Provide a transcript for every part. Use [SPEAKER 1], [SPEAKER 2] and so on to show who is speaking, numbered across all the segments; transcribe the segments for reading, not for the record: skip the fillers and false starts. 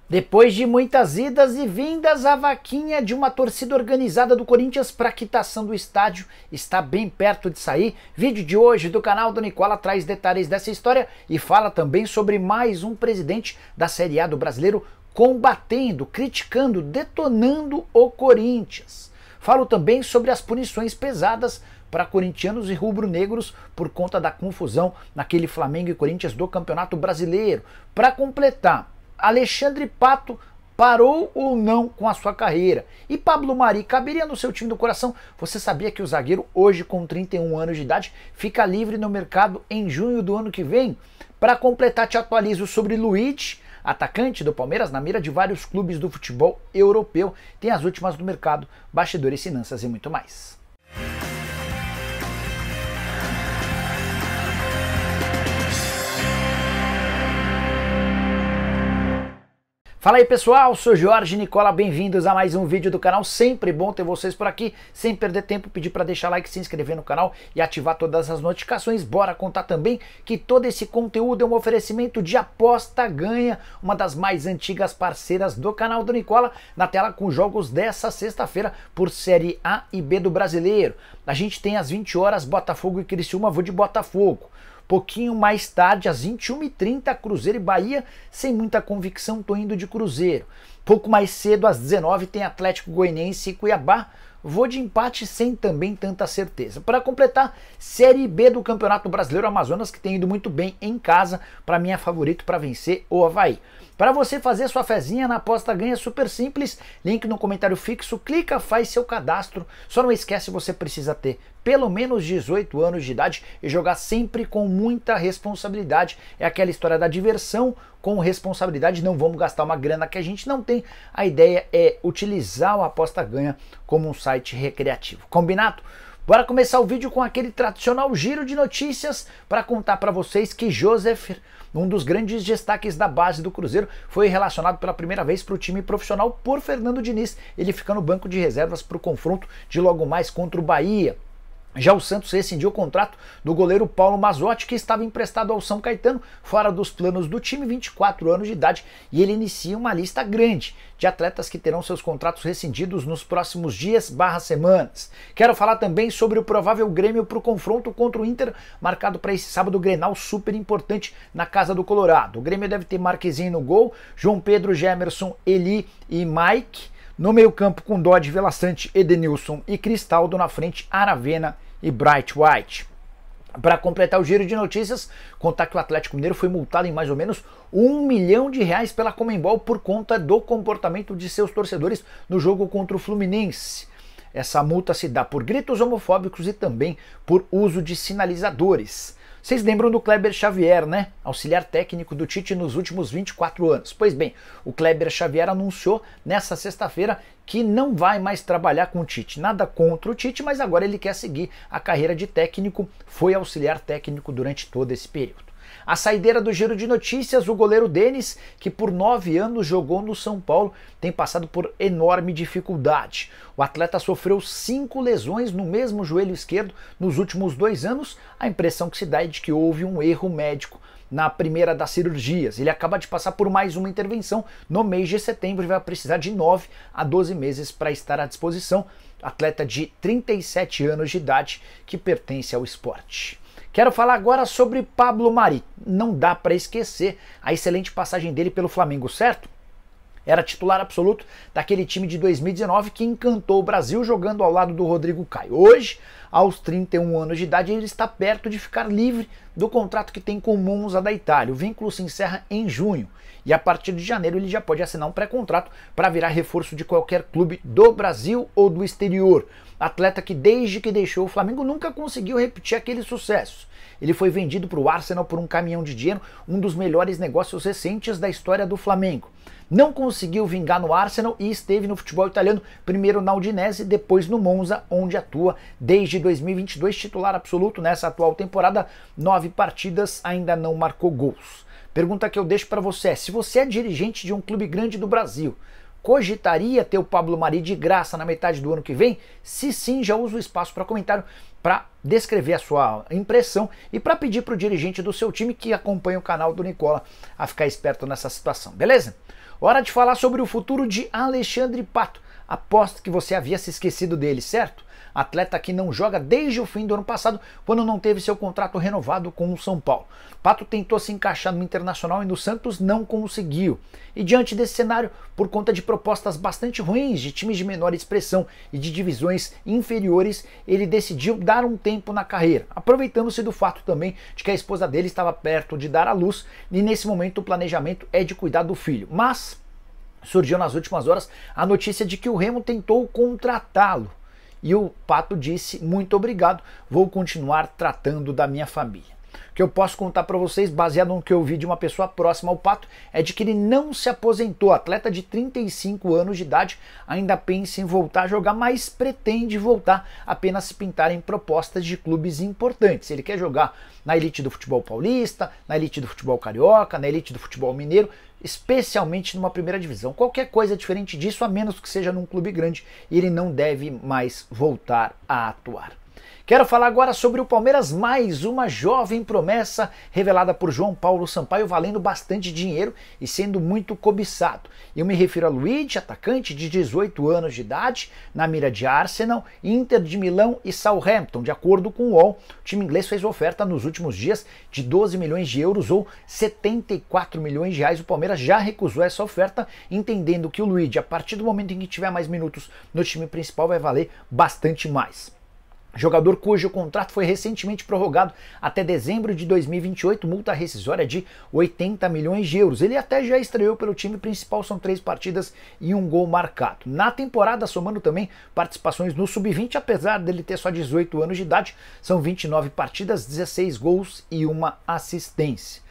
[SPEAKER 1] Depois de muitas idas e vindas, a vaquinha de uma torcida organizada do Corinthians para quitação do estádio está bem perto de sair. Vídeo de hoje do canal do Nicola traz detalhes dessa história e fala também sobre mais um presidente da Série A do Brasileiro combatendo, criticando, detonando o Corinthians. Falo também sobre as punições pesadas para corintianos e rubro-negros por conta da confusão naquele Flamengo e Corinthians do Campeonato Brasileiro. Para completar, Alexandre Pato parou ou não com a sua carreira? E Pablo Mari caberia no seu time do coração? Você sabia que o zagueiro, hoje com 31 anos de idade, fica livre no mercado em junho do ano que vem? Para completar, te atualizo sobre Luiz, atacante do Palmeiras, na mira de vários clubes do futebol europeu. Tem as últimas do mercado, bastidores, finanças e muito mais. Fala aí pessoal, sou Jorge Nicola, bem-vindos a mais um vídeo do canal, sempre bom ter vocês por aqui, sem perder tempo, pedir para deixar like, se inscrever no canal e ativar todas as notificações. Bora contar também que todo esse conteúdo é um oferecimento de Aposta Ganha, uma das mais antigas parceiras do canal do Nicola, na tela com jogos dessa sexta-feira por Série A e B do Brasileiro. A gente tem às 20 horas Botafogo e Criciúma, vou de Botafogo. Pouquinho mais tarde, às 21h30, Cruzeiro e Bahia, sem muita convicção, tô indo de Cruzeiro. Pouco mais cedo, às 19h, tem Atlético Goianiense e Cuiabá, vou de empate sem também tanta certeza. Para completar, Série B do Campeonato Brasileiro, Amazonas, que tem ido muito bem em casa, para mim é favorito para vencer o Avaí. Para você fazer sua fezinha na Aposta Ganha, super simples, link no comentário fixo, clica, faz seu cadastro, só não esquece, você precisa ter pelo menos 18 anos de idade e jogar sempre com muita responsabilidade. É aquela história da diversão com responsabilidade, não vamos gastar uma grana que a gente não tem. A ideia é utilizar o Aposta Ganha como um site recreativo. Combinado? Bora começar o vídeo com aquele tradicional giro de notícias para contar para vocês que Joseph, um dos grandes destaques da base do Cruzeiro, foi relacionado pela primeira vez para o time profissional por Fernando Diniz, ele fica no banco de reservas para o confronto de logo mais contra o Bahia. Já o Santos rescindiu o contrato do goleiro Paulo Mazzotti, que estava emprestado ao São Caetano, fora dos planos do time, 24 anos de idade, e ele inicia uma lista grande de atletas que terão seus contratos rescindidos nos próximos dias/semanas. Quero falar também sobre o provável Grêmio para o confronto contra o Inter, marcado para esse sábado, Grenal super importante na casa do Colorado. O Grêmio deve ter Marquezinho no gol, João Pedro, Gemerson, Eli e Mike. No meio campo com Dodge, Velaçante, Edenilson e Cristaldo, na frente Aravena e Bright White. Para completar o giro de notícias, contar que o Atlético Mineiro foi multado em mais ou menos R$1 milhão pela Conmebol por conta do comportamento de seus torcedores no jogo contra o Fluminense. Essa multa se dá por gritos homofóbicos e também por uso de sinalizadores. Vocês lembram do Kleber Xavier, né? Auxiliar técnico do Tite nos últimos 24 anos. Pois bem, o Kleber Xavier anunciou nessa sexta-feira que não vai mais trabalhar com o Tite. Nada contra o Tite, mas agora ele quer seguir a carreira de técnico. Foi auxiliar técnico durante todo esse período. A saideira do giro de notícias, o goleiro Denis, que por 9 anos jogou no São Paulo, tem passado por enorme dificuldade. O atleta sofreu 5 lesões no mesmo joelho esquerdo nos últimos 2 anos. A impressão que se dá é de que houve um erro médico na primeira das cirurgias. Ele acaba de passar por mais uma intervenção no mês de setembro e vai precisar de 9 a 12 meses para estar à disposição. Atleta de 37 anos de idade que pertence ao esporte. Quero falar agora sobre Pablo Mari. Não dá para esquecer a excelente passagem dele pelo Flamengo, certo? Era titular absoluto daquele time de 2019 que encantou o Brasil jogando ao lado do Rodrigo Caio. Hoje, aos 31 anos de idade, ele está perto de ficar livre do contrato que tem com o Monza da Itália. O vínculo se encerra em junho e a partir de janeiro ele já pode assinar um pré-contrato para virar reforço de qualquer clube do Brasil ou do exterior. Atleta que desde que deixou o Flamengo nunca conseguiu repetir aquele sucesso. Ele foi vendido para o Arsenal por um caminhão de dinheiro, um dos melhores negócios recentes da história do Flamengo. Não conseguiu vingar no Arsenal e esteve no futebol italiano, primeiro na Udinese, depois no Monza, onde atua desde 2022, titular absoluto nessa atual temporada, 9 partidas, ainda não marcou gols. Pergunta que eu deixo para você é, se você é dirigente de um clube grande do Brasil, cogitaria ter o Pablo Mari de graça na metade do ano que vem? Se sim, já usa o espaço para comentário para descrever a sua impressão e para pedir para o dirigente do seu time que acompanha o canal do Nicola a ficar esperto nessa situação, beleza? Hora de falar sobre o futuro de Alexandre Pato. Aposto que você havia se esquecido dele, certo? Atleta que não joga desde o fim do ano passado, quando não teve seu contrato renovado com o São Paulo. Pato tentou se encaixar no Internacional e no Santos não conseguiu. E diante desse cenário, por conta de propostas bastante ruins de times de menor expressão e de divisões inferiores, ele decidiu dar um tempo na carreira, aproveitando-se do fato também de que a esposa dele estava perto de dar à luz e nesse momento o planejamento é de cuidar do filho. Mas surgiu nas últimas horas a notícia de que o Remo tentou contratá-lo. E o Pato disse: muito obrigado, vou continuar tratando da minha família. O que eu posso contar para vocês, baseado no que eu vi de uma pessoa próxima ao Pato, é de que ele não se aposentou. Atleta de 35 anos de idade, ainda pensa em voltar a jogar, mas pretende voltar apenas se pintar em propostas de clubes importantes. Ele quer jogar na elite do futebol paulista, na elite do futebol carioca, na elite do futebol mineiro, especialmente numa primeira divisão. Qualquer coisa diferente disso, a menos que seja num clube grande, ele não deve mais voltar a atuar. Quero falar agora sobre o Palmeiras, mais uma jovem promessa revelada por João Paulo Sampaio, valendo bastante dinheiro e sendo muito cobiçado. Eu me refiro a Luiz, atacante de 18 anos de idade, na mira de Arsenal, Inter de Milão e Southampton. De acordo com o UOL, o time inglês fez oferta nos últimos dias de 12 milhões de euros ou 74 milhões de reais. O Palmeiras já recusou essa oferta, entendendo que o Luiz, a partir do momento em que tiver mais minutos no time principal, vai valer bastante mais. Jogador cujo contrato foi recentemente prorrogado até dezembro de 2028, multa rescisória de 80 milhões de euros. Ele até já estreou pelo time principal, são 3 partidas e 1 gol marcado. Na temporada, somando também participações no Sub-20, apesar dele ter só 18 anos de idade, são 29 partidas, 16 gols e 1 assistência.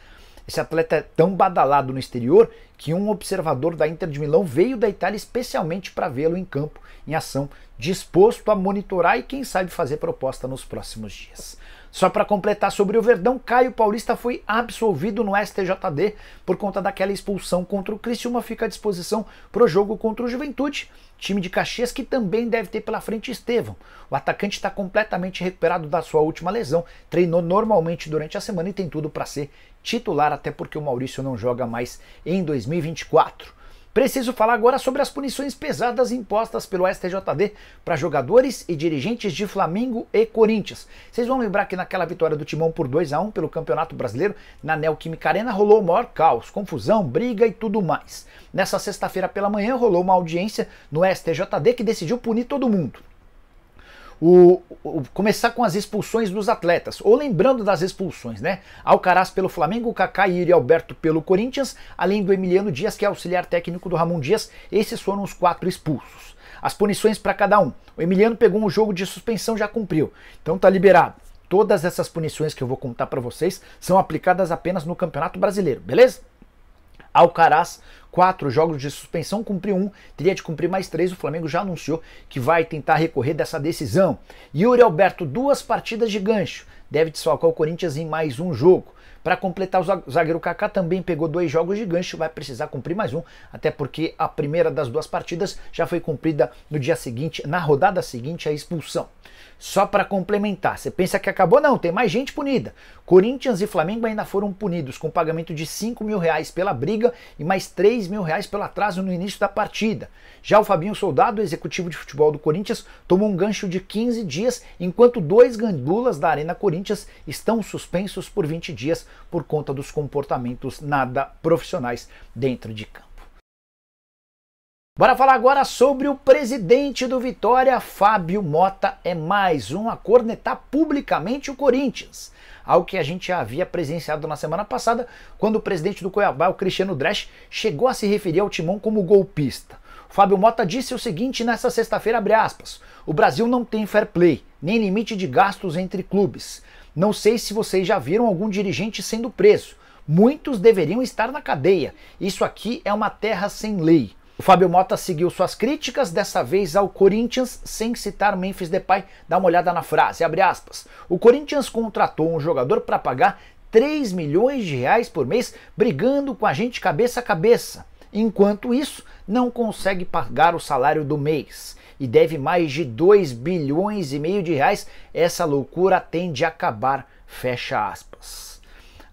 [SPEAKER 1] Esse atleta é tão badalado no exterior que um observador da Inter de Milão veio da Itália especialmente para vê-lo em campo, em ação, disposto a monitorar e quem sabe fazer proposta nos próximos dias. Só para completar sobre o Verdão, Caio Paulista foi absolvido no STJD por conta daquela expulsão contra o Criciúma. Fica à disposição para o jogo contra o Juventude, time de Caxias que também deve ter pela frente Estevão. O atacante está completamente recuperado da sua última lesão, treinou normalmente durante a semana e tem tudo para ser titular, até porque o Maurício não joga mais em 2024. Preciso falar agora sobre as punições pesadas impostas pelo STJD para jogadores e dirigentes de Flamengo e Corinthians. Vocês vão lembrar que naquela vitória do Timão por 2-1 pelo Campeonato Brasileiro, na Neoquímica Arena, rolou o maior caos, confusão, briga e tudo mais. Nessa sexta-feira pela manhã rolou uma audiência no STJD que decidiu punir todo mundo. Começar com as expulsões dos atletas, ou lembrando das expulsões, né? Alcaraz pelo Flamengo, Kaká e Yuri Alberto pelo Corinthians, além do Emiliano Dias, que é auxiliar técnico do Ramon Dias. Esses foram os 4 expulsos. As punições para cada um. O Emiliano pegou um jogo de suspensão, já cumpriu, então tá liberado. Todas essas punições que eu vou contar para vocês são aplicadas apenas no Campeonato Brasileiro, beleza? Alcaraz, 4 jogos de suspensão, cumpriu 1, teria de cumprir mais 3, o Flamengo já anunciou que vai tentar recorrer dessa decisão. Yuri Alberto, 2 partidas de gancho, deve desfalcar o Corinthians em mais um jogo. Para completar, o zagueiro Kaká também pegou 2 jogos de gancho, vai precisar cumprir mais 1, até porque a primeira das 2 partidas já foi cumprida no dia seguinte, na rodada seguinte, a expulsão. Só para complementar, você pensa que acabou? Não, tem mais gente punida. Corinthians e Flamengo ainda foram punidos com pagamento de R$5 mil pela briga e mais R$3 mil pelo atraso no início da partida. Já o Fabinho Soldado, executivo de futebol do Corinthians, tomou um gancho de 15 dias, enquanto 2 gandulas da Arena Corinthians estão suspensos por 20 dias por conta dos comportamentos nada profissionais dentro de campo. Bora falar agora sobre o presidente do Vitória. Fábio Mota é mais um a cornetar publicamente o Corinthians, algo que a gente já havia presenciado na semana passada, quando o presidente do Cuiabá, o Cristiano Dresch, chegou a se referir ao Timão como golpista. O Fábio Mota disse o seguinte nessa sexta-feira, abre aspas: o Brasil não tem fair play, nem limite de gastos entre clubes. Não sei se vocês já viram algum dirigente sendo preso. Muitos deveriam estar na cadeia. Isso aqui é uma terra sem lei. O Fábio Mota seguiu suas críticas, dessa vez ao Corinthians, sem citar Memphis Depay. Dá uma olhada na frase, abre aspas: o Corinthians contratou um jogador para pagar R$3 milhões por mês, brigando com a gente cabeça a cabeça. Enquanto isso, não consegue pagar o salário do mês. E deve mais de R$2,5 bilhões. Essa loucura tende a acabar, fecha aspas.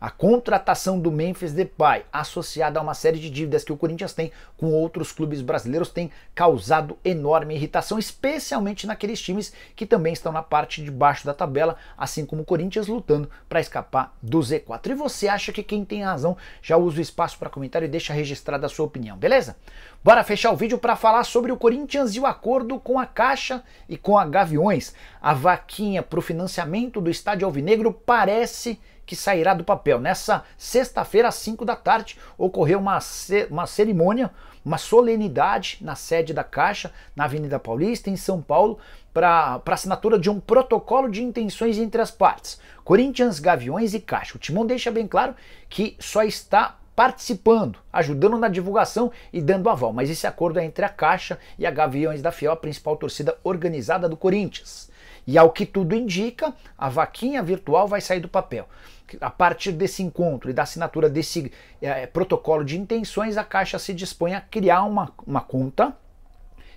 [SPEAKER 1] A contratação do Memphis Depay, associada a uma série de dívidas que o Corinthians tem com outros clubes brasileiros, tem causado enorme irritação, especialmente naqueles times que também estão na parte de baixo da tabela, assim como o Corinthians, lutando para escapar do Z4. E você acha que quem tem razão? Já usa o espaço para comentário e deixa registrada a sua opinião, beleza? Bora fechar o vídeo para falar sobre o Corinthians e o acordo com a Caixa e com a Gaviões. A vaquinha para o financiamento do Estádio Alvinegro parece que sairá do papel. Nessa sexta-feira, às 5 da tarde, ocorreu uma cerimônia, uma solenidade na sede da Caixa, na Avenida Paulista, em São Paulo, para assinatura de um protocolo de intenções entre as partes, Corinthians, Gaviões e Caixa. O Timão deixa bem claro que só está participando, ajudando na divulgação e dando aval, mas esse acordo é entre a Caixa e a Gaviões da Fiel, a principal torcida organizada do Corinthians. E ao que tudo indica, a vaquinha virtual vai sair do papel. A partir desse encontro e da assinatura desse protocolo de intenções, a Caixa se dispõe a criar uma conta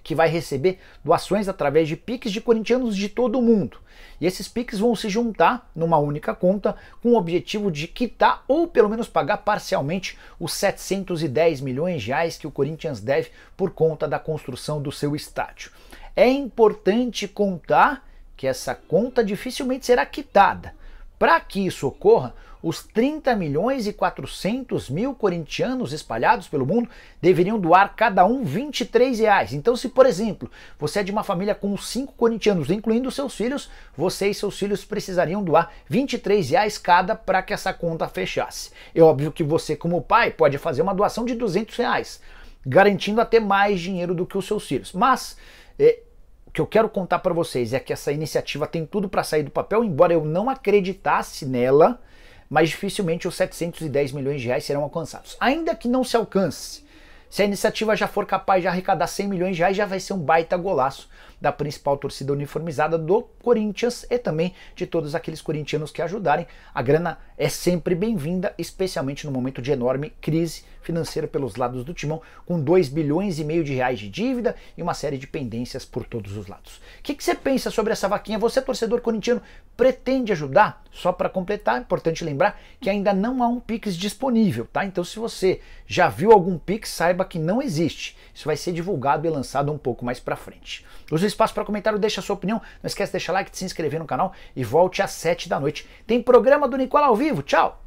[SPEAKER 1] que vai receber doações através de Pix de corintianos de todo o mundo. E esses Pix vão se juntar numa única conta com o objetivo de quitar ou pelo menos pagar parcialmente os 710 milhões de reais que o Corinthians deve por conta da construção do seu estádio. É importante contar que essa conta dificilmente será quitada. Para que isso ocorra, os 30 milhões e 400 mil corintianos espalhados pelo mundo deveriam doar cada um R$23. Então, se por exemplo, você é de uma família com 5 corintianos, incluindo seus filhos, você e seus filhos precisariam doar R$23 cada para que essa conta fechasse. É óbvio que você, como pai, pode fazer uma doação de R$200, garantindo até mais dinheiro do que os seus filhos. Mas o que eu quero contar para vocês é que essa iniciativa tem tudo para sair do papel, embora eu não acreditasse nela, mas dificilmente os 710 milhões de reais serão alcançados. Ainda que não se alcance, se a iniciativa já for capaz de arrecadar 100 milhões de reais, já vai ser um baita golaço da principal torcida uniformizada do Corinthians e também de todos aqueles corintianos que ajudarem. A grana é sempre bem-vinda, especialmente no momento de enorme crise financeira pelos lados do Timão, com 2,5 bilhões de reais de dívida e uma série de pendências por todos os lados. O que você pensa sobre essa vaquinha? Você, torcedor corintiano, pretende ajudar? Só para completar, é importante lembrar que ainda não há um Pix disponível, tá? Então, se você já viu algum Pix, saiba que não existe. Isso vai ser divulgado e lançado um pouco mais para frente. Use o espaço para comentário, deixa a sua opinião. Não esquece de deixar like, de se inscrever no canal e volte às 7 da noite. Tem programa do Nicola ao vivo. Tchau!